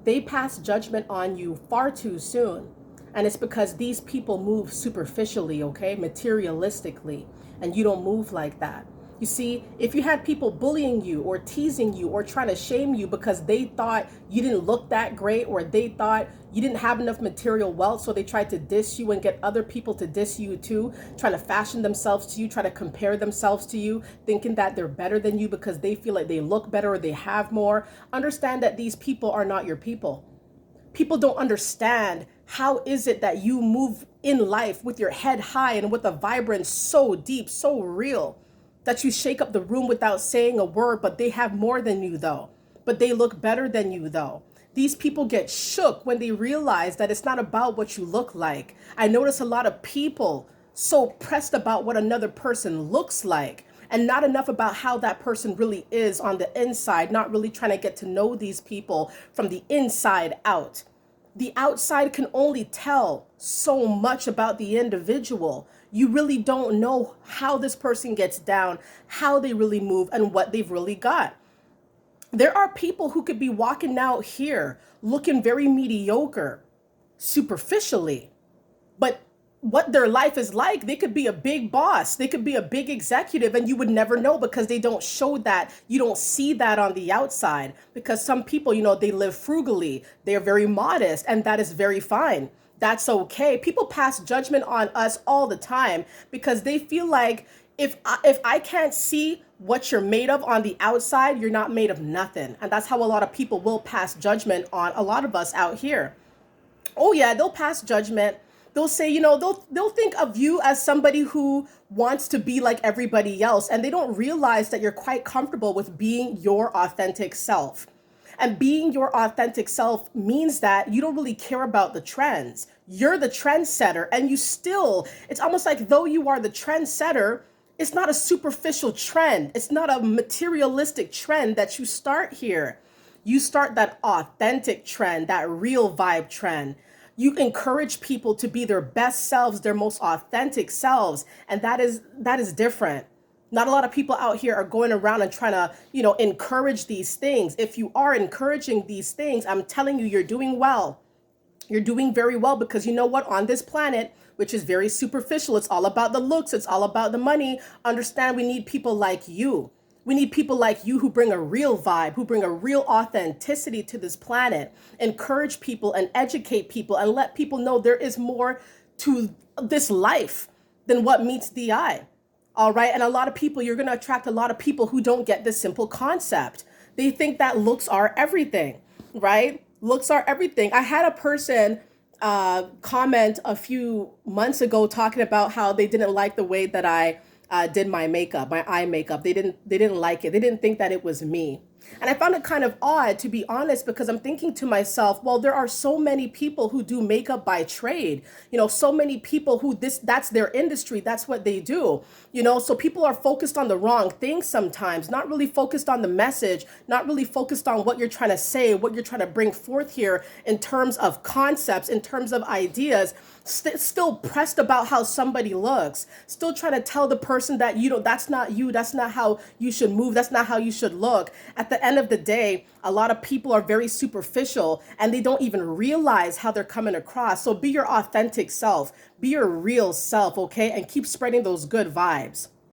they pass judgment on you far too soon. And it's because these people move superficially, okay, materialistically, and you don't move like that. You see, if you had people bullying you or teasing you or trying to shame you because they thought you didn't look that great or they thought you didn't have enough material wealth, so they tried to diss you and get other people to diss you too, trying to fashion themselves to you, try to compare themselves to you, thinking that they're better than you because they feel like they look better or they have more. Understand that these people are not your people. People don't understand how is it that you move in life with your head high and with a vibrance so deep, so real, that you shake up the room without saying a word, but they have more than you though. But they look better than you though. These people get shook when they realize that it's not about what you look like. I notice a lot of people so pressed about what another person looks like and not enough about how that person really is on the inside, not really trying to get to know these people from the inside out. The outside can only tell so much about the individual. You really don't know how this person gets down, how they really move, and what they've really got. There are people who could be walking out here looking very mediocre superficially, but what their life is like, they could be a big boss, they could be a big executive, and you would never know because they don't show that. You don't see that on the outside because some people, they live frugally, they're very modest, and that is very fine. That's okay. People pass judgment on us all the time because they feel like if I can't see what you're made of on the outside, you're not made of nothing. And that's how a lot of people will pass judgment on a lot of us out here. Oh yeah, they'll pass judgment. They'll say, they'll think of you as somebody who wants to be like everybody else, and they don't realize that you're quite comfortable with being your authentic self. And being your authentic self means that you don't really care about the trends. You're the trendsetter, and it's almost like though you are the trendsetter, it's not a superficial trend. It's not a materialistic trend that you start here. You start that authentic trend, that real vibe trend. You encourage people to be their best selves, their most authentic selves, and that is different. Not a lot of people out here are going around and trying to, encourage these things. If you are encouraging these things, I'm telling you, you're doing well. You're doing very well because you know what? On this planet, which is very superficial, it's all about the looks, it's all about the money. Understand, we need people like you. We need people like you who bring a real vibe, who bring a real authenticity to this planet. Encourage people and educate people and let people know there is more to this life than what meets the eye. All right. And a lot of people, you're going to attract a lot of people who don't get this simple concept. They think that looks are everything, right? Looks are everything. I had a person comment a few months ago talking about how they didn't like the way that I did my makeup, my eye makeup. They didn't like it. They didn't think that it was me. And I found it kind of odd, to be honest, because I'm thinking to myself, well, there are so many people who do makeup by trade, so many people who that's their industry. That's what they do, so people are focused on the wrong things sometimes, not really focused on the message, not really focused on what you're trying to say, what you're trying to bring forth here in terms of concepts, in terms of ideas, still pressed about how somebody looks, still trying to tell the person that, that's not you, that's not how you should move, that's not how you should look. At the end of the day, a lot of people are very superficial and they don't even realize how they're coming across. So be your authentic self, be your real self, okay? And keep spreading those good vibes.